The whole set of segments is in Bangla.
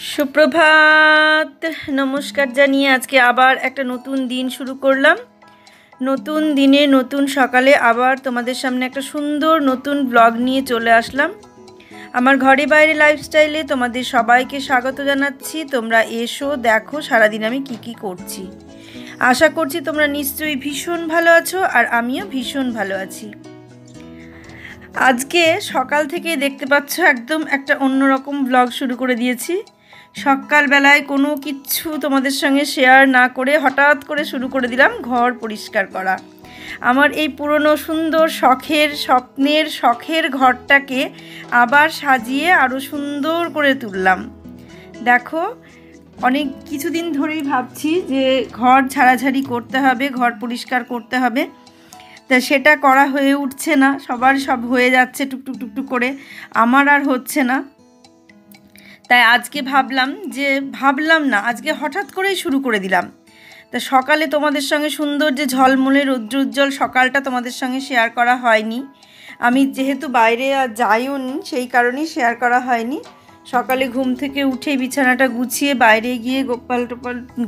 সুপ্রভাত, নমস্কার জানিয়ে আজকে আবার একটা নতুন দিন শুরু করলাম। নতুন দিনে নতুন সকালে আবার তোমাদের সামনে একটা সুন্দর নতুন ব্লগ নিয়ে চলে আসলাম। আমার ঘরে বাইরে লাইফস্টাইলে তোমাদের সবাইকে স্বাগত জানাচ্ছি। তোমরা এসো, দেখো সারাদিন আমি কি করছি। আশা করছি তোমরা নিশ্চয়ই ভীষণ ভালো আছো, আর আমিও ভীষণ ভালো আছি। আজকে সকাল থেকে দেখতে পাচ্ছ একদম একটা অন্যরকম ব্লগ শুরু করে দিয়েছি। সকালবেলায় কোনো কিচ্ছু তোমাদের সঙ্গে শেয়ার না করে হঠাৎ করে শুরু করে দিলাম ঘর পরিষ্কার করা। আমার এই পুরনো সুন্দর স্বপ্নের শখের ঘরটাকে আবার সাজিয়ে আরও সুন্দর করে তুললাম। দেখো, অনেক কিছুদিন ধরেই ভাবছি যে ঘর ঝাড়াঝাড়ি করতে হবে, ঘর পরিষ্কার করতে হবে, তা সেটা করা হয়ে উঠছে না। সবার সব হয়ে যাচ্ছে টুকটুক টুকটুক করে, আমার আর হচ্ছে না। তাই আজকে ভাবলাম না, আজকে হঠাৎ করেই শুরু করে দিলাম। তা সকালে তোমাদের সঙ্গে সুন্দর যে ঝলমলে রৌদ্রোজ্জ্বল সকালটা তোমাদের সঙ্গে শেয়ার করা হয়নি। আমি যেহেতু বাইরে আর যাইও নি, সেই কারণেই শেয়ার করা হয়নি। সকালে ঘুম থেকে উঠে বিছানাটা গুছিয়ে বাইরে গিয়ে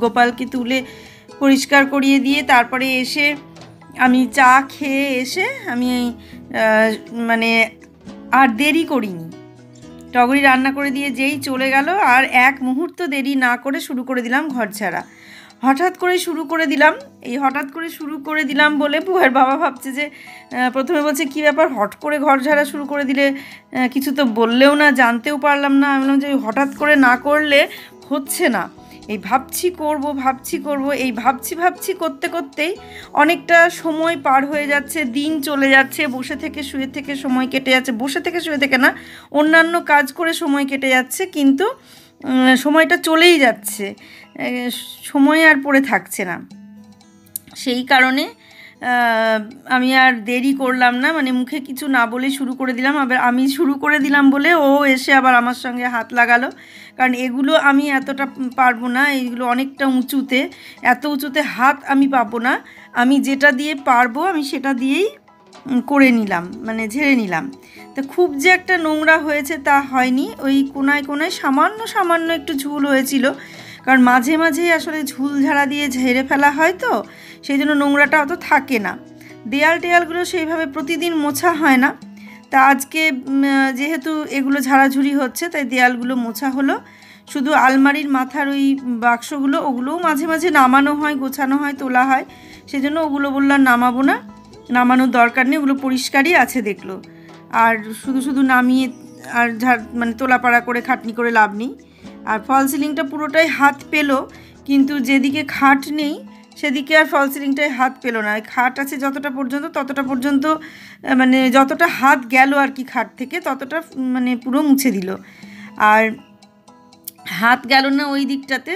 গোপালকে তুলে পরিষ্কার করিয়ে দিয়ে তারপরে এসে আমি চা খেয়ে এসে আমি আর দেরি করিনি। টগরি রান্না করে দিয়ে যেই চলে গেল, আর এক মুহূর্ত দেরি না করে শুরু করে দিলাম ঘর ঝাড়া। হঠাৎ করে শুরু করে দিলাম বলে বুয়ের বাবা ভাবছে যে, প্রথমে বলছে কী ব্যাপার, হট করে ঘর ঝাড়া শুরু করে দিলে, কিছু তো বললেও না, জানতেও পারলাম না। আমি বললাম যে হঠাৎ করে না করলে হচ্ছে না। এই ভাবছি করব, এই ভাবছি করতে করতেই অনেকটা সময় পার হয়ে যাচ্ছে, দিন চলে যাচ্ছে, বসে থেকে শুয়ে সময় কেটে যাচ্ছে, বসে থেকে শুয়ে থেকে না, অন্যান্য কাজ করে সময় কেটে যাচ্ছে, কিন্তু সময়টা চলেই যাচ্ছে, সময় আর পড়ে থাকছে না। সেই কারণে আমি আর দেরি করলাম না, মুখে কিছু না বলে শুরু করে দিলাম। আবার আমি শুরু করে দিলাম বলে ও এসে আবার আমার সঙ্গে হাত লাগালো, কারণ এগুলো আমি এতটা পারবো না, এইগুলো অনেকটা উঁচুতে, এত উঁচুতে হাত আমি পাবো না। আমি যেটা দিয়ে পারবো আমি সেটা দিয়েই করে নিলাম, ঝেড়ে নিলাম। তা খুব যে একটা নোংরা হয়েছে তা হয়নি, ওই কোনায় সামান্য একটু ঝুল হয়েছিল, কারণ মাঝে মাঝেই আসলে ঝুল ঝাড়া দিয়ে ঝেড়ে ফেলা হয়, তো সেই জন্য নোংরাটা অত থাকে না। দেয়ালগুলো সেইভাবে প্রতিদিন মোছা হয় না। তা আজকে যেহেতু এগুলো ঝাড়াঝুড়ি হচ্ছে, তাই দেয়ালগুলো মোছা হলো। শুধু আলমারির মাথার ওই বাক্সগুলো, ওগুলোও মাঝে মাঝে নামানো হয়, গোছানো হয়, তোলা হয়, সেই জন্য ওগুলো বললাম নামাবো না, নামানোর দরকার নেই, ওগুলো পরিষ্কারই আছে দেখলো। আর শুধু নামিয়ে আর তোলাপাড়া করে খাটনি করে লাভ নেই। আর ফল সিলিংটা পুরোটাই হাত পেলো, কিন্তু যেদিকে খাট নেই সেদিকে আর ফল সিলিংটায় হাত পেলো না। খাট আছে ততটা পর্যন্ত যতটা হাত গেল আর কি খাট থেকে, ততটা পুরো মুছে দিল। আর হাত গেল না ওই দিকটাতে,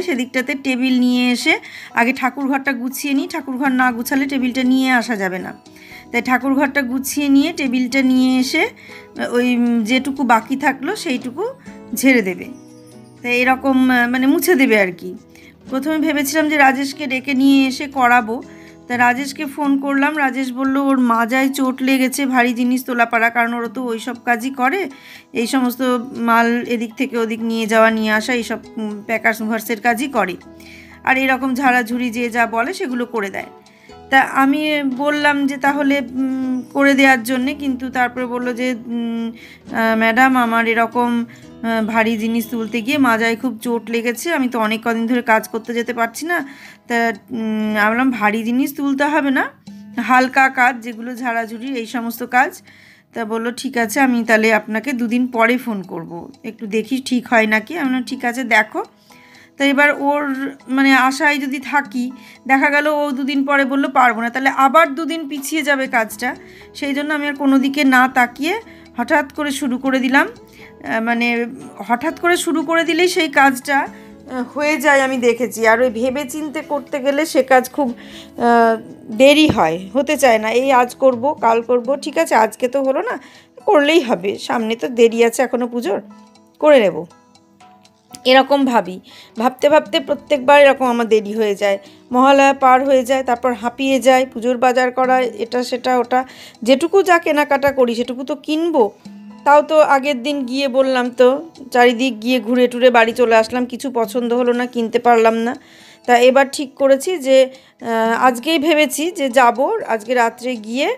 সেদিকটাতে টেবিল নিয়ে এসে আগে ঠাকুরঘরটা গুছিয়ে নিই, ঠাকুরঘর না গুছালে টেবিলটা নিয়ে আসা যাবে না। তাই ঠাকুরঘরটা গুছিয়ে নিয়ে টেবিলটা নিয়ে এসে ওই যেটুকু বাকি থাকলো সেইটুকু ঝেড়ে দেবে, তাই এরকম মুছে দেবে আর কি। প্রথমে ভেবেছিলাম যে রাজেশকে ডেকে নিয়ে এসে করাবো, তা রাজেশকে ফোন করলাম। রাজেশ বলল ওর মাজায় চোট লেগেছে, ভারী জিনিস তোলাপাড়া, কারণ ওরা তো ওই সব কাজই করে, এই সমস্ত মাল এদিক থেকে ওদিক নিয়ে যাওয়া নিয়ে আসা, এইসব প্যাকার্স ভার্সের কাজই করে, আর এরকম ঝাড়াঝুড়ি যে যা বলে সেগুলো করে দেয়। তা আমি বললাম যে তাহলে করে দেওয়ার জন্যে, কিন্তু তারপরে বলল যে ম্যাডাম আমার এরকম ভারী জিনিস তুলতে গিয়ে মাজায় খুব চোট লেগেছে, আমি তো অনেক কদিন ধরে কাজ করতে যেতে পারছি না। তা আমি বললাম ভারী জিনিস তুলতে হবে না, হালকা কাজ যেগুলো ঝাড়াঝুড়ি এই সমস্ত কাজ। তা বললো ঠিক আছে, আমি তাহলে আপনাকে 2 দিন পরে ফোন করব, একটু দেখি ঠিক হয় নাকি। আমি বললাম ঠিক আছে দেখো। তো এবার ওর আশায় যদি থাকি, দেখা গেল ও 2 দিন পরে বললো পারবো না, তাহলে আবার 2 দিন পিছিয়ে যাবে কাজটা। সেই জন্য আমি আর কোনো দিকে না তাকিয়ে হঠাৎ করে শুরু করে দিলাম। হঠাৎ করে শুরু করে দিলেই সেই কাজটা হয়ে যায় আমি দেখেছি, আর ওই ভেবে চিন্তে করতে গেলে সে কাজ খুব দেরি হয়, হতে চায় না। এই আজ করব কাল করব, ঠিক আছে আজকে তো হলো না, করলেই হবে, সামনে তো দেরি আছে এখনও পুজোর, করে নেব, এরকম ভাবতে প্রত্যেকবার এরকম আমার দেরি হয়ে যায়। মহালয়া পার হয়ে যায়, তারপর হাঁপিয়ে যায়, পুজোর বাজার করা, এটা সেটা ওটা, যেটুকু যা কেনাকাটা করি সেটুকু তো কিনবো, তাও তো আগের দিন গিয়ে বললাম তো, চারিদিক গিয়ে ঘুরে টুরে বাড়ি চলে আসলাম, কিছু পছন্দ হলো না, কিনতে পারলাম না। তা এবার ঠিক করেছি যে আজকেই ভেবেছি যে যাব, আজকে রাত্রে গিয়ে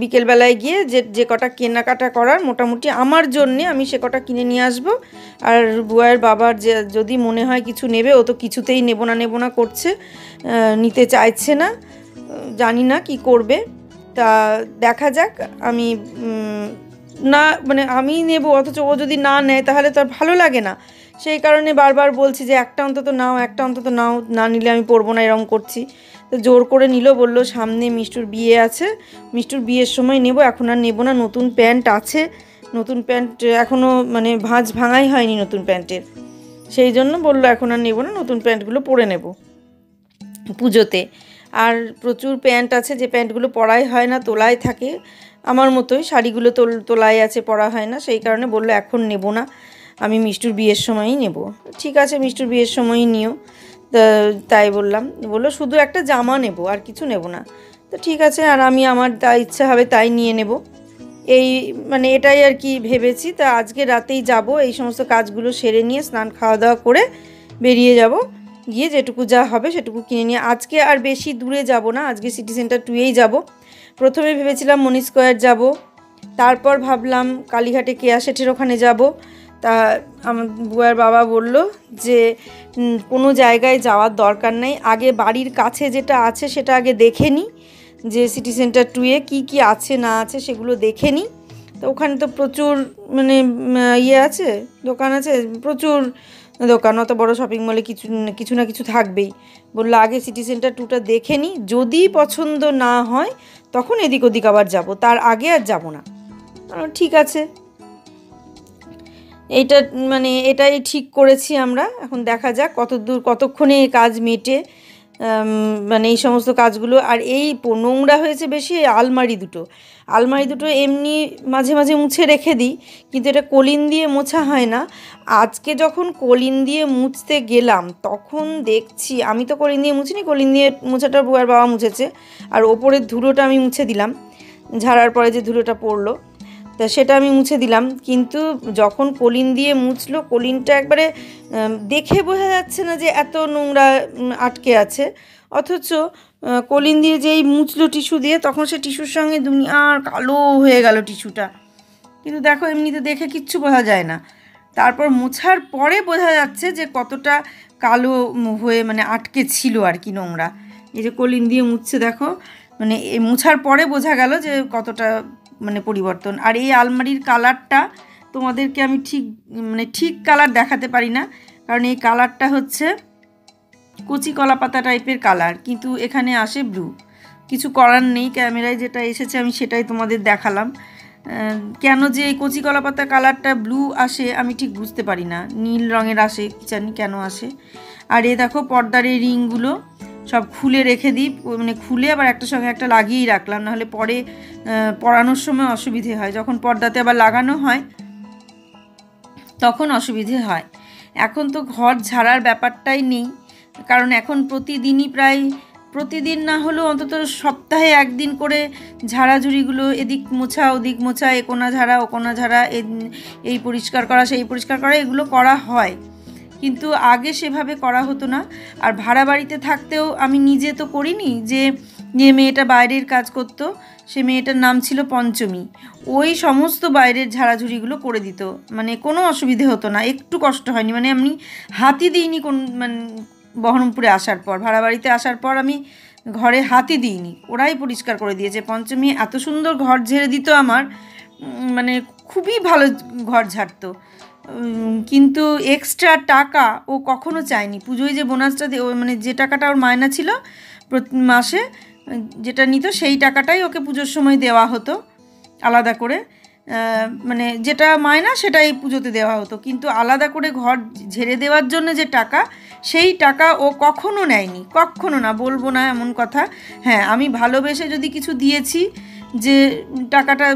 বিকেলবেলায় গিয়ে যে কটা কেনাকাটা করার মোটামুটি আমার জন্যে আমি সে কটা কিনে নিয়ে আসবো। আর বুয়াইয়ের বাবার যে যদি মনে হয় কিছু নেবে, ও তো কিছুতেই নেব না করছে, নিতে চাইছে না, জানি না কি করবে। তা দেখা যাক। আমি না মানে আমি নেব, অথচ ও যদি না নেয় তাহলে তো আর ভালো লাগে না। সেই কারণে বারবার বলছি যে একটা অন্তত নাও, একটা অন্তত নাও, না নিলে আমি পরবো না, এরকম করছি। তো জোর করে নিল, বলল সামনে মিষ্টুর বিয়ে আছে, মিষ্টুর বিয়ের সময় নেব, এখন আর নেব না, নতুন প্যান্ট আছে, নতুন প্যান্ট এখনও মানে ভাঙাই হয়নি নতুন প্যান্টের, সেই জন্য বলল এখন আর নেব না, নতুন প্যান্টগুলো পরে নেব পুজোতে। আর প্রচুর প্যান্ট আছে যে প্যান্টগুলো পরাই হয় না, তোলাই থাকে, আমার মতোই শাড়িগুলো তোলাই আছে, পরা হয় না, সেই কারণে বলল এখন নেব না, আমি মিষ্টুর বিয়ের সময়ই নেব। ঠিক আছে, মিষ্টুর বিয়ের সময়ই নিও। তাই বললাম, বললো শুধু একটা জামা নেব, আর কিছু নেব না। তো ঠিক আছে, আর আমি আমার যা ইচ্ছা হবে তাই নিয়ে নেব, এই মানে এটাই আর কি ভেবেছি। তা আজকে রাতেই যাব, এই সমস্ত কাজগুলো সেরে নিয়ে স্নান খাওয়া দাওয়া করে বেরিয়ে যাব, গিয়ে যেটুকু যা হবে সেটুকু কিনে নিয়ে। আজকে আর বেশি দূরে যাব না, আজকে সিটি সেন্টার 2-এই যাব। প্রথমে ভেবেছিলাম মনি স্কোয়ার যাব, তারপর ভাবলাম কালীঘাটে কেয়া শেঠের ওখানে যাব। তা আমার বুয়ার বাবা বলল যে কোনো জায়গায় যাওয়ার দরকার নেই, আগে বাড়ির কাছে যেটা আছে সেটা আগে দেখে নিই, যে সিটি সেন্টার 2-এ কী আছে না আছে সেগুলো দেখে নিই। তো ওখানে তো প্রচুর মানে ইয়ে আছে, দোকান আছে, প্রচুর দোকান, অত বড় শপিং মলে কিছু না কিছু থাকবেই। বললো আগে সিটি সেন্টার 2টা দেখে নিই, যদি পছন্দ না হয় তখন এদিক ওদিক আবার যাব, তার আগে আর যাব না। ঠিক আছে, এইটা মানে এটাই ঠিক করেছি আমরা। এখন দেখা যাক কতক্ষণে কাজ মেটে, মানে এই সমস্ত কাজগুলো। আর এই নোংরা হয়েছে বেশি আলমারি দুটো এমনি মাঝে মাঝে মুছে রেখে দিই, কিন্তু এটা কলিন দিয়ে মোছা হয় না। আজকে যখন কলিন দিয়ে মুছতে গেলাম তখন দেখছি, আমি তো কলিন দিয়ে মুছিনি, কলিন দিয়ে মোছাটা বুয়ার বাবা মুছেছে, আর ওপরের ধুলোটা আমি মুছে দিলাম, ঝাড়ার পরে যে ধুলোটা পড়লো তা সেটা আমি মুছে দিলাম। কিন্তু যখন কলিন দিয়ে মুছলো, কলিনটা একবারে দেখে বোঝা যাচ্ছে না যে এত নোংরা আটকে আছে, অথচ কলিন দিয়ে যেই মুছলো টিস্যু দিয়ে, তখন সে টিস্যুর সঙ্গে দুনিয়ার কালো হয়ে গেল টিস্যুটা। কিন্তু দেখো এমনিতে দেখে কিচ্ছু বোঝা যায় না, তারপর মোছার পরে বোঝা যাচ্ছে যে কতটা কালো হয়ে মানে আটকে ছিল আর কি নোংরা। এই যে কলিন দিয়ে মুছছে দেখো, মানে মোছার পরে বোঝা গেল যে কতটা মানে পরিবর্তন। আর এই আলমারির কালারটা তোমাদেরকে আমি ঠিক কালার দেখাতে পারি না, কারণ এই কালারটা হচ্ছে কচি কলা পাতা টাইপের কালার, কিন্তু এখানে আসে ব্লু। কিছু করার নেই, ক্যামেরায় যেটা এসেছে আমি সেটাই তোমাদের দেখালাম। কেন যে এই কচি কলা পাতা কালারটা ব্লু আসে আমি ঠিক বুঝতে পারি না, নীল রঙের আসে, জানি কেন আসে। আর এ দেখো পর্দার এই রিংগুলো সব খুলে রেখে দিই, মানে খুলে আবার একটা সঙ্গে একটা লাগিয়েই রাখলাম, নাহলে পরে পরানোর সময় অসুবিধে হয়, যখন পর্দাতে আবার লাগানো হয় তখন অসুবিধে হয়। এখন তো ঘর ঝাড়ার ব্যাপারটাই নেই, কারণ এখন প্রতিদিন না হলেও অন্তত সপ্তাহে একদিন করে ঝাড়াঝুড়িগুলো, এদিক মোছা ওদিক মোছা, এ কোনা ঝাড়া ও কোনা ঝাড়া, এই পরিষ্কার করা সেই পরিষ্কার করা, এগুলো করা হয়, কিন্তু আগে সেভাবে করা হতো না। আর ভাড়া বাড়িতে থাকতেও আমি নিজে তো করিনি, যে মেয়েটা বাইরের কাজ করতো, সে মেয়েটার নাম ছিল পঞ্চমী, ওই সমস্ত বাইরের ঝাড়াঝুড়িগুলো করে দিত, মানে কোনো অসুবিধে হতো না, একটু কষ্ট হয়নি, মানে আমি হাতই দিইনি মানে বহরমপুরে আসার পর, ভাড়া বাড়িতে আসার পর আমি ঘরে হাতই দিইনি, ওরাই পরিষ্কার করে দিয়েছে। পঞ্চমী এত সুন্দর ঘর ঝেড়ে দিত আমার, মানে খুবই ভালো ঘর ঝাড়তো, কিন্তু এক্সট্রা টাকা ও কখনো চায়নি। পুজোয় যে বোনাসটা মানে যে টাকাটা ওর মায়না ছিল প্রতি মাসে যেটা নিত, সেই টাকাটাই ওকে পুজোর সময় দেওয়া হতো আলাদা করে, মানে যেটা মায়না সেটাই পুজোতে দেওয়া হতো, কিন্তু আলাদা করে ঘর ঝেড়ে দেওয়ার জন্য যে টাকা, সেই টাকা ও কখনো নেয়নি, কখনো না, বলবো না এমন কথা। হ্যাঁ, আমি ভালোবেসে যদি কিছু দিয়েছি যে টাকাটা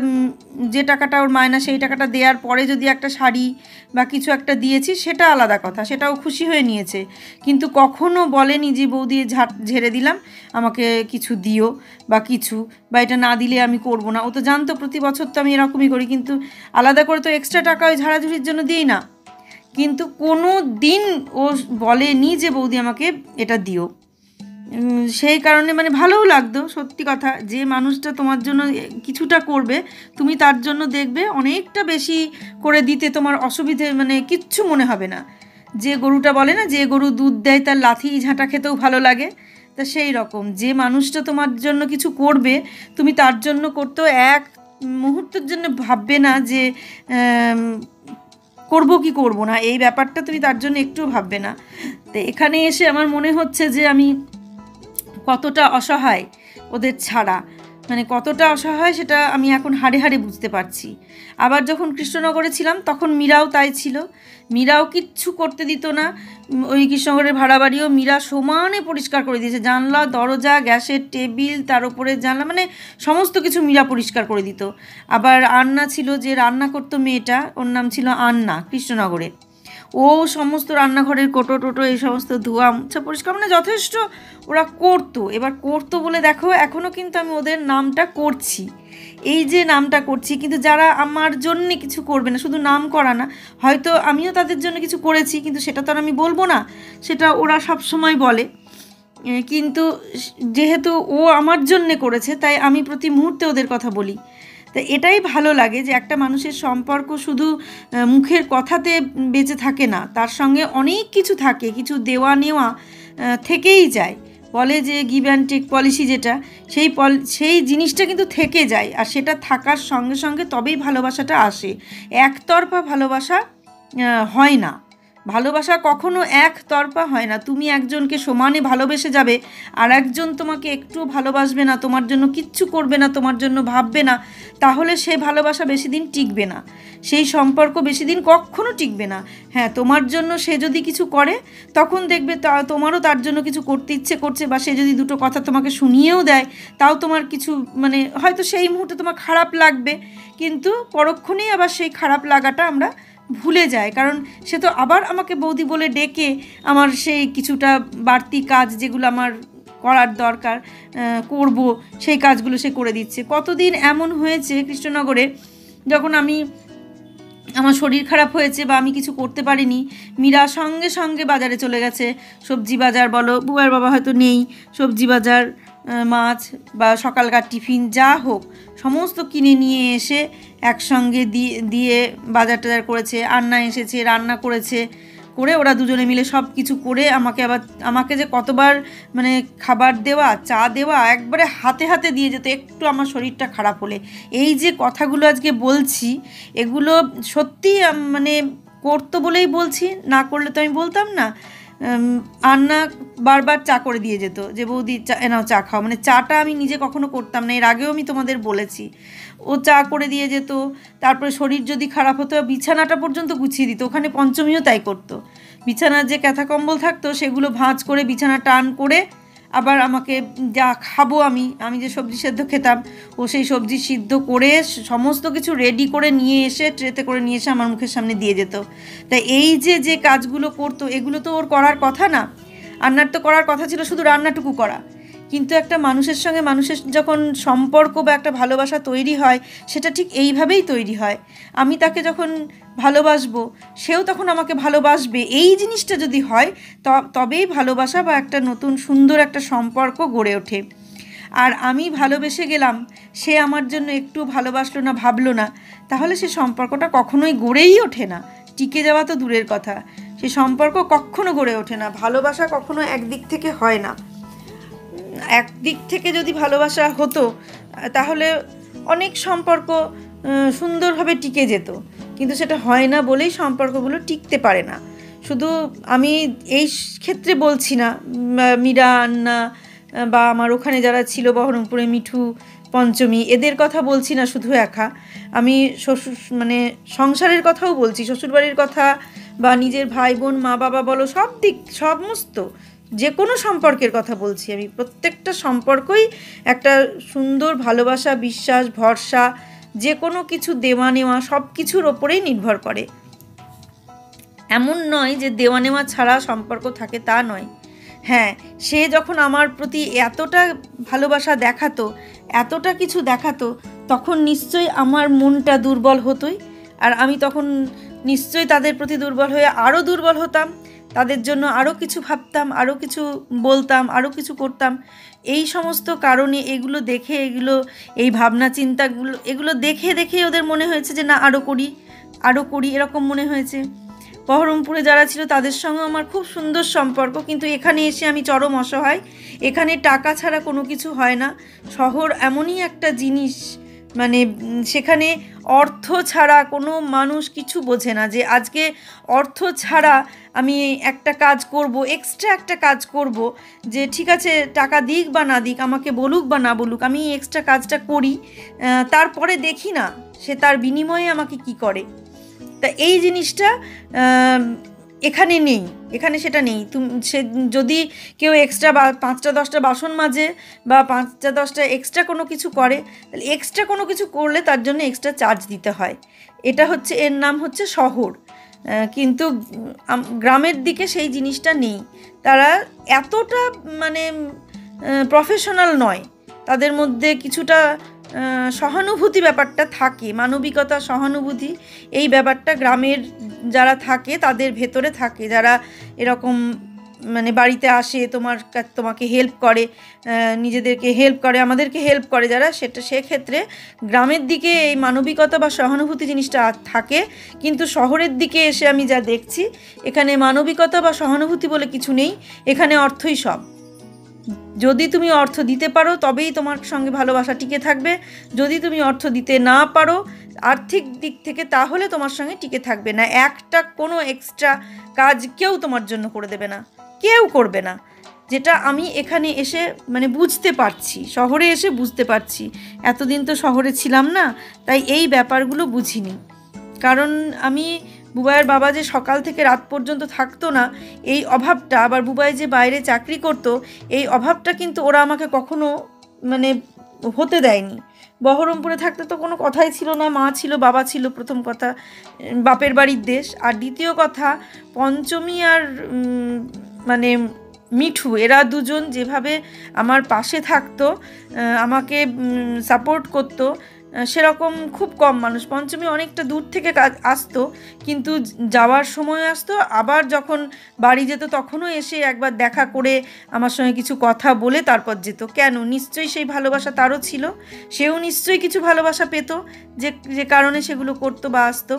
যে টাকাটা ওর মায়না সেই টাকাটা দেওয়ার পরে যদি একটা শাড়ি বা কিছু একটা দিয়েছি সেটা আলাদা কথা, সেটাও খুশি হয়ে নিয়েছে, কিন্তু কখনো বলেনি যে বৌদি ঝেড়ে দিলাম আমাকে কিছু দিও বা কিছু, বা এটা না দিলে আমি করব না। ও তো জানতো প্রতি বছর তো আমি এরকমই করি, কিন্তু আলাদা করে তো এক্সট্রা টাকা ওই ঝাড়াঝুড়ির জন্য দিই না। কিন্তু কোনো দিন ও বলেনি যে বৌদি আমাকে এটা দিও। সেই কারণে মানে ভালোও লাগতো, সত্যি কথা, যে মানুষটা তোমার জন্য কিছুটা করবে তুমি তার জন্য দেখবে অনেকটা বেশি করে দিতে তোমার অসুবিধে মানে কিচ্ছু মনে হবে না। যে গরুটা বলে না, যে গরু দুধ দেয় তার লাথি ঝাঁটা খেতেও ভালো লাগে, তা সেই রকম যে মানুষটা তোমার জন্য কিছু করবে তুমি তার জন্য করতেও এক মুহূর্তের জন্য ভাববে না যে করব কি করব না, এই ব্যাপারটা তুমি তার জন্য একটুও ভাববে না। তো এখানে এসে আমার মনে হচ্ছে যে আমি কতটা অসহায় ওদের ছাড়া, মানে কতটা অসহায় সেটা আমি এখন হাড়ে হাড়ে বুঝতে পারছি। আবার যখন কৃষ্ণনগরে ছিলাম তখন মীরাও তাই ছিল, মীরাও কিচ্ছু করতে দিত না। ওই কৃষ্ণনগরের ভাড়া বাড়িও মীরা সমানে পরিষ্কার করে দিয়েছে, জানলা দরজা গ্যাসের টেবিল তার উপরে জানলা মানে সমস্ত কিছু মীরা পরিষ্কার করে দিত। আবার আন্না ছিল যে রান্না করতো মেয়েটা, ওর নাম ছিল আন্না, কৃষ্ণনগরে, ও সমস্ত রান্নাঘরের কোটো টোটো এই সমস্ত ধোয়া মুছা পরিষ্কার মানে যথেষ্ট ওরা করতো। এবার করতো বলে দেখো এখনও কিন্তু আমি ওদের নামটা করছি, এই যে নামটা করছি, কিন্তু যারা আমার জন্যে কিছু করবে না, শুধু নাম করা না, হয়তো আমিও তাদের জন্য কিছু করেছি কিন্তু সেটা তো আর আমি বলবো না, সেটা ওরা সব সময় বলে। কিন্তু যেহেতু ও আমার জন্যে করেছে তাই আমি প্রতি মুহূর্তে ওদের কথা বলি। তো এটাই ভালো লাগে যে একটা মানুষের সম্পর্ক শুধু মুখের কথাতে বেঁচে থাকে না, তার সঙ্গে অনেক কিছু থাকে, কিছু দেওয়া নেওয়া থেকেই যায়। বলে যে গিভ অ্যান্ড টেক পলিসি, যেটা সেই জিনিসটা কিন্তু থেকে যায়, আর সেটা থাকার সঙ্গে সঙ্গে তবেই ভালোবাসাটা আসে। একতরফা ভালোবাসা হয় না, ভালোবাসা কখনো একতরফা হয় না। তুমি একজনকে সমানে ভালোবেসে যাবে আর একজন তোমাকে একটুও ভালোবাসবে না, তোমার জন্য কিচ্ছু করবে না, তোমার জন্য ভাববে না, তাহলে সে ভালোবাসা বেশি দিন টিকবে না, সেই সম্পর্ক বেশি দিন কখনো টিকবে না। হ্যাঁ, তোমার জন্য সে যদি কিছু করে তখন দেখবে তোমারও তার জন্য কিছু করতে ইচ্ছে করছে, বা সে যদি দুটো কথা তোমাকে শুনিয়েও দেয় তাও তোমার কিছু মানে হয়তো সেই মুহূর্তে তোমার খারাপ লাগবে, কিন্তু পরক্ষণেই আবার সেই খারাপ লাগাটা আমরা ভুলে যায়, কারণ সে তো আবার আমাকে বৌদি বলে ডেকে আমার সেই কিছুটা বাড়তি কাজ যেগুলো আমার করার দরকার করব সেই কাজগুলো সে করে দিচ্ছে। কতদিন এমন হয়েছে কৃষ্ণনগরে, যখন আমার শরীর খারাপ হয়েছে বা আমি কিছু করতে পারিনি, মীরা সঙ্গে সঙ্গে বাজারে চলে গেছে, সবজি বাজার বলো, বুয়ার বাবা হয়তো নেই, সবজি বাজার মাছ বা সকালকার টিফিন যা হোক সমস্ত কিনে নিয়ে এসে একসঙ্গে দিয়ে বাজার টাজার করেছে, আন্না এসেছে রান্না করেছে, করে ওরা দুজনে মিলে সব কিছু করে আমাকে যে কতবার মানে খাবার দেওয়া চা দেওয়া একবারে হাতে হাতে দিয়ে যেত একটু আমার শরীরটা খারাপ হলে। এই যে কথাগুলো আজকে বলছি এগুলো সত্যি মানে করতো বলেই বলছি, না করলে তো আমি বলতাম না। আন্না বারবার চা করে দিয়ে যেত যে বৌদি চা নাও চা খাও, মানে চাটা আমি নিজে কখনো করতাম না, এর আগেও আমি তোমাদের বলেছি। ও চা করে দিয়ে যেত, তারপরে শরীর যদি খারাপ হতো বিছানাটা পর্যন্ত গুছিয়ে দিত, ওখানে পঞ্চমীও তাই করতো, বিছানার যে ক্যাথা কম্বল থাকতো সেগুলো ভাঁজ করে বিছানা টান করে আবার আমাকে যা খাবো আমি যে সবজি সেদ্ধ খেতাম ও সেই সবজি সিদ্ধ করে সমস্ত কিছু রেডি করে নিয়ে এসে ট্রেতে করে নিয়ে এসে আমার মুখের সামনে দিয়ে যেত। তাই এই যে কাজগুলো করতো এগুলো তো ওর করার কথা না, রান্নার তো করার কথা ছিল শুধু রান্নাটুকু করা, কিন্তু একটা মানুষের সঙ্গে মানুষের যখন সম্পর্ক বা একটা ভালোবাসা তৈরি হয় সেটা ঠিক এইভাবেই তৈরি হয়। আমি তাকে যখন ভালোবাসবো সেও তখন আমাকে ভালোবাসবে, এই জিনিসটা যদি হয় তবেই ভালোবাসা বা একটা নতুন সুন্দর একটা সম্পর্ক গড়ে ওঠে। আর আমি ভালোবেসে গেলাম, সে আমার জন্য একটু ভালোবাসলো না, ভাবলো না, তাহলে সে সম্পর্কটা কখনোই গড়েই ওঠে না, টিকে যাওয়া তো দূরের কথা, সে সম্পর্ক কখনো গড়ে ওঠে না। ভালোবাসা কখনো একদিক থেকে হয় না, একদিক থেকে যদি ভালোবাসা হতো তাহলে অনেক সম্পর্ক সুন্দরভাবে টিকে যেত, কিন্তু সেটা হয় না বলেই সম্পর্কগুলো টিকতে পারে না। শুধু আমি এই ক্ষেত্রে বলছি না, মীরা আন্না বা আমার ওখানে যারা ছিল বহরমপুরে মিঠু পঞ্চমী এদের কথা বলছি না শুধু একা, আমি শ্বশুর মানে সংসারের কথাও বলছি, শ্বশুরবাড়ির কথা বা নিজের ভাই বোন মা বাবা বলো, সব দিক সমস্ত যে কোনো সম্পর্কের কথা বলছি আমি, প্রত্যেকটা সম্পর্কই একটা সুন্দর ভালোবাসা, বিশ্বাস, ভরসা, যে কোনো কিছু দেওয়া নেওয়া সব কিছুর ওপরেই নির্ভর করে। এমন নয় যে দেওয়া নেওয়া ছাড়া সম্পর্ক থাকে, তা নয়। হ্যাঁ, সে যখন আমার প্রতি এতটা ভালোবাসা দেখাতো, এতটা কিছু দেখাতো, তখন নিশ্চয়ই আমার মনটা দুর্বল হতোই। আর আমি তখন নিশ্চয়ই তাদের প্রতি দুর্বল হয়ে আরও দুর্বল হতাম, তাদের জন্য আরও কিছু ভাবতাম, আরও কিছু বলতাম, আরও কিছু করতাম। এই সমস্ত কারণে এগুলো দেখে, এই ভাবনা চিন্তাগুলো এগুলো দেখে দেখেই ওদের মনে হয়েছে যে না, আরও করি আরও করি, এরকম মনে হয়েছে। বহরমপুরে যারা ছিল তাদের সঙ্গে আমার খুব সুন্দর সম্পর্ক, কিন্তু এখানে এসে আমি চরম অসহায়। এখানে টাকা ছাড়া কোনো কিছু হয় না। শহর এমনই একটা জিনিস, মানে সেখানে অর্থ ছাড়া কোনো মানুষ কিছু বোঝে না, যে আজকে অর্থ ছাড়া আমি একটা কাজ করব, এক্সট্রা একটা কাজ করব, যে ঠিক আছে টাকা দিক বা না দিক, আমাকে বলুক বা না বলুক, আমি এক্সট্রা কাজটা করি, তারপরে দেখি না সে তার বিনিময়ে আমাকে কি করে। তা এই জিনিসটা এখানে নেই, এখানে সেটা নেই। সে যদি কেউ এক্সট্রা বা 5টা 10টা বাসন মাজে বা 5টা 10টা এক্সট্রা কোনো কিছু করে, তাহলে এক্সট্রা কোনো কিছু করলে তার জন্য এক্সট্রা চার্জ দিতে হয়। এটা হচ্ছে, এর নাম হচ্ছে শহর। কিন্তু গ্রামের দিকে সেই জিনিসটা নেই। তারা এতটা মানে প্রফেশনাল নয়, তাদের মধ্যে কিছুটা সহানুভূতি ব্যাপারটা থাকে, মানবিকতা, সহানুভূতি, এই ব্যাপারটা গ্রামের যারা থাকে তাদের ভেতরে থাকে। যারা এরকম মানে বাড়িতে আসে, তোমাকে হেল্প করে, নিজেদেরকে হেল্প করে, আমাদেরকে হেল্প করে যারা, সেক্ষেত্রে গ্রামের দিকে এই মানবিকতা বা সহানুভূতি জিনিসটা থাকে। কিন্তু শহরের দিকে এসে আমি যা দেখছি, এখানে মানবিকতা বা সহানুভূতি বলে কিছু নেই, এখানে অর্থই সব। যদি তুমি অর্থ দিতে পারো তবেই তোমার সঙ্গে ভালোবাসা টিকে থাকবে, যদি তুমি অর্থ দিতে না পারো আর্থিক দিক থেকে, তাহলে তোমার সঙ্গে টিকে থাকবে না। একটা কোনো এক্সট্রা কাজ কেউ তোমার জন্য করে দেবে না, কেউ করবে না। যেটা আমি এখানে এসে মানে বুঝতে পারছি, শহরে এসে বুঝতে পারছি। এতদিন তো শহরে ছিলাম না, তাই এই ব্যাপারগুলো বুঝিনি। কারণ আমি, বুবাইয়ের বাবা যে সকাল থেকে রাত পর্যন্ত থাকতো না, এই অভাবটা, আবার বুবাই যে বাইরে চাকরি করতো, এই অভাবটা কিন্তু ওরা আমাকে কখনো মানে হতে দেয়নি। বহরমপুরে থাকতে তো কোনো কথাই ছিল না, মা ছিল, বাবা ছিল, প্রথম কথা বাপের বাড়ির দেশ। আর দ্বিতীয় কথা, পঞ্চমী আর মানে মিঠু, এরা দুজন যেভাবে আমার পাশে থাকতো, আমাকে সাপোর্ট করতো, সেরকম খুব কম মানুষ। পঞ্চমী অনেকটা দূর থেকে আসতো, কিন্তু যাওয়ার সময় আসতো, আবার যখন বাড়ি যেত তখনও এসে একবার দেখা করে আমার সঙ্গে কিছু কথা বলে তারপর যেত। কেন? নিশ্চয়ই সেই ভালোবাসা তারও ছিল, সেও নিশ্চয়ই কিছু ভালোবাসা পেত, যে কারণে সেগুলো করতো বা আসতো।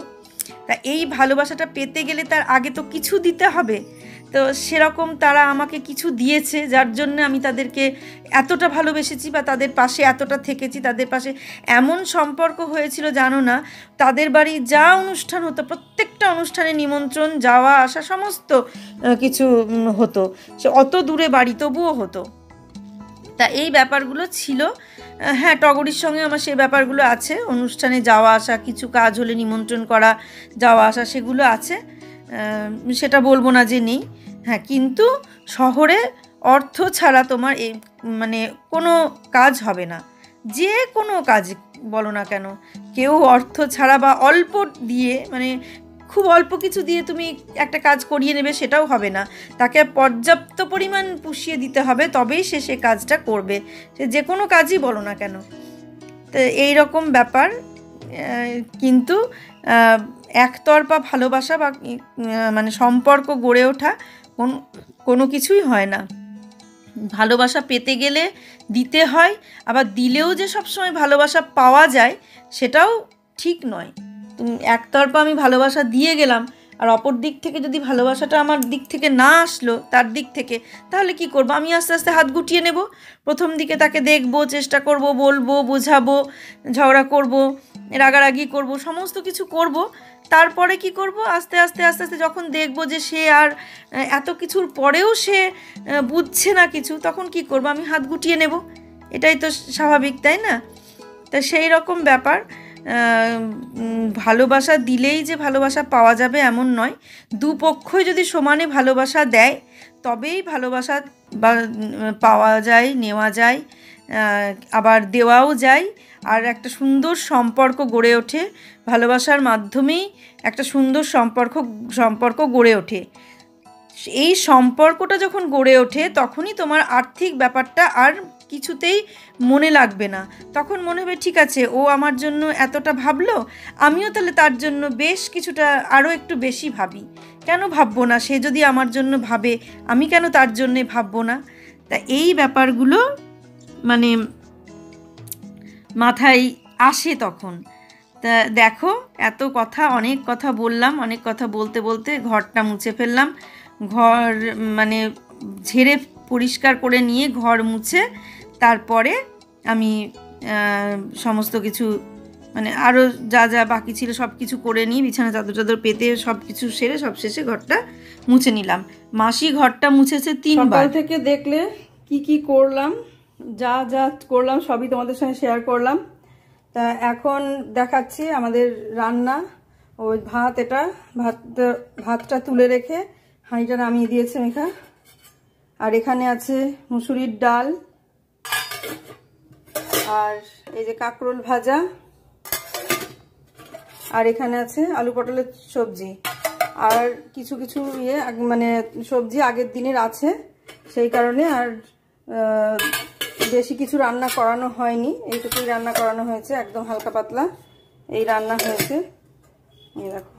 তা এই ভালোবাসাটা পেতে গেলে তার আগে তো কিছু দিতে হবে। তো সেরকম তারা আমাকে কিছু দিয়েছে, যার জন্য আমি তাদেরকে এতটা ভালোবেসেছি বা তাদের পাশে এতটা থেকেছি। তাদের পাশে এমন সম্পর্ক হয়েছিল জানো না, তাদের বাড়ি যা অনুষ্ঠান হতো, প্রত্যেকটা অনুষ্ঠানে নিমন্ত্রণ, যাওয়া আসা সমস্ত কিছু হতো। সে অত দূরে বাড়ি, তবুও হতো। তা এই ব্যাপারগুলো ছিল। হ্যাঁ, টগরির সঙ্গে আমার সেই ব্যাপারগুলো আছে, অনুষ্ঠানে যাওয়া আসা, কিছু কাজ হলে নিমন্ত্রণ করা, যাওয়া আসা, সেগুলো আছে, সেটা বলবো না যে নেই। হ্যাঁ, কিন্তু শহরে অর্থ ছাড়া তোমার মানে কোনো কাজ হবে না। যে কোনো কাজ বলো না কেন, কেউ অর্থ ছাড়া বা অল্প দিয়ে, মানে খুব অল্প কিছু দিয়ে তুমি একটা কাজ করিয়ে নেবে, সেটাও হবে না। তাকে পর্যাপ্ত পরিমাণ পুষিয়ে দিতে হবে, তবেই সে কাজটা করবে, সে যে কোনো কাজই বলো না কেন। তো এই রকম ব্যাপার। কিন্তু একতরফা ভালোবাসা বা মানে সম্পর্ক গড়ে ওঠা কোনো কিছুই হয় না। ভালোবাসা পেতে গেলে দিতে হয়, আবার দিলেও যে সবসময় ভালোবাসা পাওয়া যায় সেটাও ঠিক নয়। একতরফা আমি ভালোবাসা দিয়ে গেলাম, আর অপর দিক থেকে যদি ভালোবাসাটা আমার দিক থেকে না আসলো, তার দিক থেকে, তাহলে কি করব? আমি আস্তে আস্তে হাত গুটিয়ে নেব। প্রথম দিকে তাকে দেখব, চেষ্টা করব, বলবো, বোঝাবো, ঝগড়া করব, রাগারাগি করব, সমস্ত কিছু করব। তারপরে কি করব? আস্তে আস্তে আস্তে আস্তে যখন দেখব যে সে আর এত কিছুর পরেও সে বুঝছে না কিছু, তখন কি করব? আমি হাত গুটিয়ে নেব। এটাই তো স্বাভাবিক, তাই না? তা সেই রকম ব্যাপার। ভালোবাসা দিলেই যে ভালোবাসা পাওয়া যাবে এমন নয়। দুপক্ষই যদি সমানে ভালোবাসা দেয়, তবেই ভালোবাসা পাওয়া যায়, নেওয়া যায়, আবার দেওয়াও যায়, আর একটা সুন্দর সম্পর্ক গড়ে ওঠে। ভালোবাসার মাধ্যমেই একটা সুন্দর সম্পর্ক গড়ে ওঠে। এই সম্পর্কটা যখন গড়ে ওঠে তখনই তোমার আর্থিক ব্যাপারটা আর কিছুতেই মনে লাগবে না। তখন মনে হবে ঠিক আছে, ও আমার জন্য এতটা ভাবলো, আমিও তাহলে তার জন্য বেশ কিছুটা আরও একটু বেশি ভাবি। কেন ভাববো না? সে যদি আমার জন্য ভাবে, আমি কেন তার জন্যে ভাববো না? তা এই ব্যাপারগুলো মানে মাথায় আসে তখন। তা দেখো, এত কথা, অনেক কথা বললাম, অনেক কথা বলতে বলতে ঘরটা মুছে ফেললাম। ঘর মানে ঝেড়ে পরিষ্কার করে নিয়ে ঘর মুছে তারপরে আমি সমস্ত কিছু মানে আরও যা যা বাকি ছিল সব কিছু করে নিয়ে বিছানা চাদর পেতে সব কিছু সেরে সব শেষে ঘরটা মুছে নিলাম। মাসি ঘরটা মুছেছে 3 বার। সকাল থেকে দেখলে কি কি করলাম, যা যা করলাম সবই তোমাদের সঙ্গে শেয়ার করলাম। তা এখন দেখাচ্ছি আমাদের রান্না। ওই ভাত, এটা ভাতটা তুলে রেখে হাঁড়িটা নামিয়ে দিয়েছে মেঘা। আর এখানে আছে মুসুরির ডাল, আর এই যে কাঁকরোল ভাজা, আর এখানে আছে আলু পটলের সবজি, আর কিছু কিছু মানে সবজি আগের দিনের আছে, সেই কারণে আর বেশি কিছু রান্না করানো হয়নি। এইটুকুই রান্না করানো হয়েছে, একদম হালকা পাতলা এই রান্না হয়েছে। এই দেখো,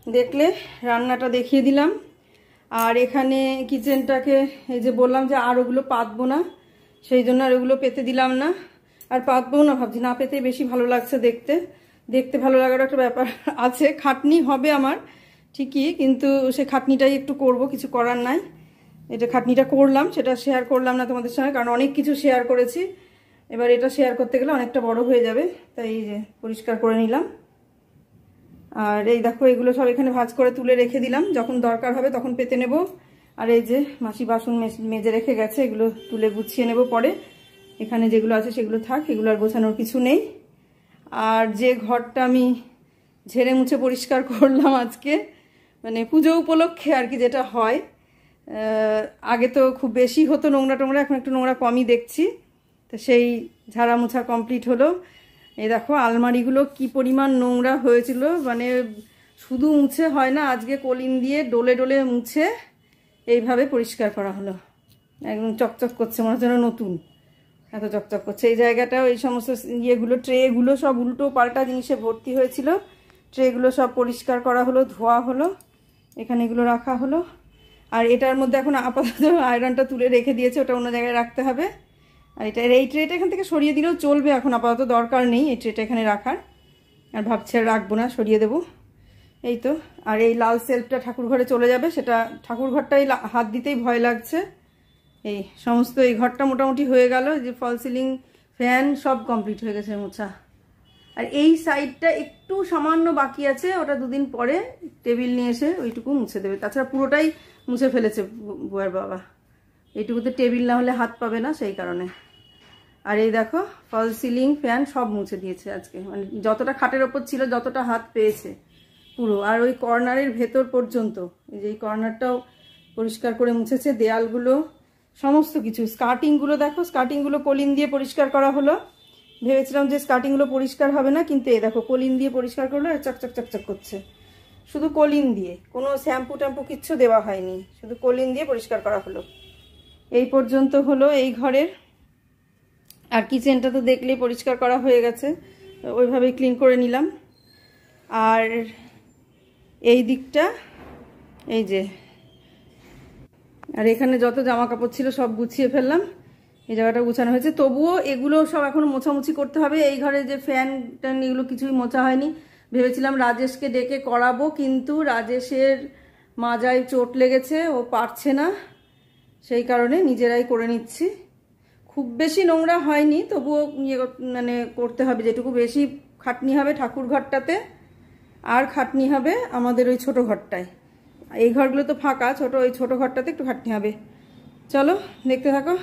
দেখলে রান্নাটা দেখিয়ে দিলাম। আর এখানে কিচেনটাকে এই যে বললাম যে আর ওগুলো পাতবো না, সেই জন্য আর ওগুলো পেতে দিলাম না। আর পাতবো না ভাবছি, না পেতে বেশি ভালো লাগছে দেখতে। দেখতে ভালো লাগার একটা ব্যাপার আছে, খাটনি হবে আমার ঠিকই, কিন্তু সে খাটনিটাই একটু করব, কিছু করার নাই। এটা খাটনিটা করলাম, সেটা শেয়ার করলাম না তোমাদের সঙ্গে, কারণ অনেক কিছু শেয়ার করেছি। এবার এটা শেয়ার করতে গেলে অনেকটা বড় হয়ে যাবে, তাই এই যে পরিষ্কার করে নিলাম। আর এই দেখো, এগুলো সব এখানে ভাঁজ করে তুলে রেখে দিলাম, যখন দরকার হবে তখন পেতে নেব। আর এই যে মাসি বাসন মেজে রেখে গেছে, এগুলো তুলে গুছিয়ে নেব পরে। এখানে যেগুলো আছে সেগুলো থাক, এগুলো আর গোছানোর কিছু নেই। আর যে ঘরটা আমি ঝেড়ে মুছে পরিষ্কার করলাম আজকে, মানে পুজো উপলক্ষে আর কি, যেটা হয়, আগে তো খুব বেশি হতো নোংরা টোংরা, এখন একটু নোংরা কমই দেখছি। তো সেই ঝাড়া মোছা কমপ্লিট হলো। এই দেখো আলমারিগুলো কি পরিমাণ নোংরা হয়েছিল, মানে শুধু মুছে হয় না, আজকে কলিন দিয়ে ডলে ডলে মুছে এইভাবে পরিষ্কার করা হলো। একদম চকচক করছে, মনে হচ্ছে নতুন, এত চকচক করছে। এই জায়গাটাও এই সমস্ত ইয়েগুলো, ট্রেগুলো সব উল্টো পাল্টা জিনিসে ভর্তি হয়েছিল, ট্রেগুলো সব পরিষ্কার করা হলো, ধোয়া হলো, এখানে এগুলো রাখা হলো। আর এটার মধ্যে এখন আপাতত আয়রনটা তুলে রেখে দিয়েছে, ওটা অন্য জায়গায় রাখতে হবে। আর এই ট্রেটা এখান থেকে সরিয়ে দিলেও চলবে, এখন আপাতত দরকার নেই এই ট্রেটা এখানে রাখার। আর ভাবছি আর রাখবো না, সরিয়ে দেবো। এই তো। আর এই লাল সেলফটা ঠাকুর ঘরে চলে যাবে, সেটা ঠাকুর ঘরটাই হাত দিতেই ভয় লাগছে। এই সমস্ত এই ঘরটা মোটামুটি হয়ে গেল, যে ফল সিলিং, ফ্যান সব কমপ্লিট হয়ে গেছে মোছা। আর এই সাইডটা একটু সামান্য বাকি আছে, ওটা দুদিন পরে টেবিল নিয়ে এসে ওইটুকু মুছে দেবে। তাছাড়া পুরোটাই মুছে ফেলেছে বউয়ের বাবা, এইটুকুতে টেবিল না হলে হাত পাবে না, সেই কারণে। আর এই দেখো ফল সিলিং, ফ্যান সব মুছে দিয়েছে আজকে, মানে যতটা খাটের ওপর ছিল, যতটা হাত পেয়েছে পুরো। আর ওই কর্নারের ভেতর পর্যন্ত, এই যে এই কর্নারটাও পরিষ্কার করে মুছেছে, দেয়ালগুলো সমস্ত কিছু। স্কার্টিংগুলো দেখো, স্কার্টিংগুলো কলিন দিয়ে পরিষ্কার করা হলো। ভেবেছিলাম যে স্কার্টিংগুলো পরিষ্কার হবে না, কিন্তু এই দেখো কলিন দিয়ে পরিষ্কার করলো, চকচক চকচক করছে। শুধু কলিন দিয়ে, কোনো শ্যাম্পু ট্যাম্পু কিচ্ছু দেওয়া হয়নি, শুধু কলিন দিয়ে পরিষ্কার করা হলো। এই পর্যন্ত হলো এই ঘরের। আর কিচেনটা তো দেখলেই পরিষ্কার করা হয়ে গেছে, ওইভাবেই ক্লিন করে নিলাম। আর এই দিকটা এই যে, আর এখানে যত জামা কাপড় ছিল সব গুছিয়ে ফেললাম, এই জায়গাটা গুছানো হয়েছে। তবুও এগুলো সব এখন মোছামুছি করতে হবে। এই ঘরে যে ফ্যান ট্যান এগুলো কিছুই মোছা হয়নি। ভেবেছিলাম রাজেশকে ডেকে করাবো, কিন্তু রাজেশের মাজায় চোট লেগেছে, ও পারছে না, সেই কারণে নিজেরাই করে নিচ্ছি। খুব বেশি নোংরা হয়নি, তবুও মানে করতে হবে। যেটুকু বেশি খাটনি হবে ঠাকুর ঘরটাতে, আর খাটনি হবে আমাদের ওই ছোট ঘরটায়। এই ঘরগুলো তো ফাঁকা, ওই ছোট ঘরটাতে একটু খাটনি হবে। চলো দেখতে থাকো।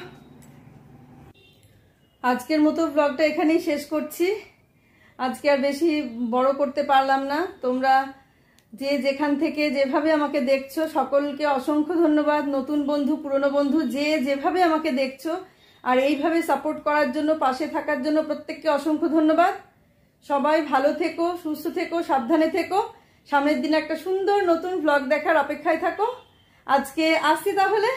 আজকের মতো ব্লগটা এখানেই শেষ করছি। আজকে আর বেশি বড় করতে পারলাম না। তোমরা যে যেখান থেকে যেভাবে আমাকে দেখছো সকলকে অসংখ্য ধন্যবাদ। নতুন বন্ধু, পুরনো বন্ধু, যে যেভাবে আমাকে দেখছো আর এইভাবে সাপোর্ট করার জন্য, পাশে থাকার জন্য প্রত্যেককে অসংখ্য ধন্যবাদ। সবাই ভালো থেকো, সুস্থ থেকো, সাবধানে থেকো। সামনের দিন একটা সুন্দর নতুন ব্লগ দেখার অপেক্ষায় থাকো। আজকে আসছি তাহলে।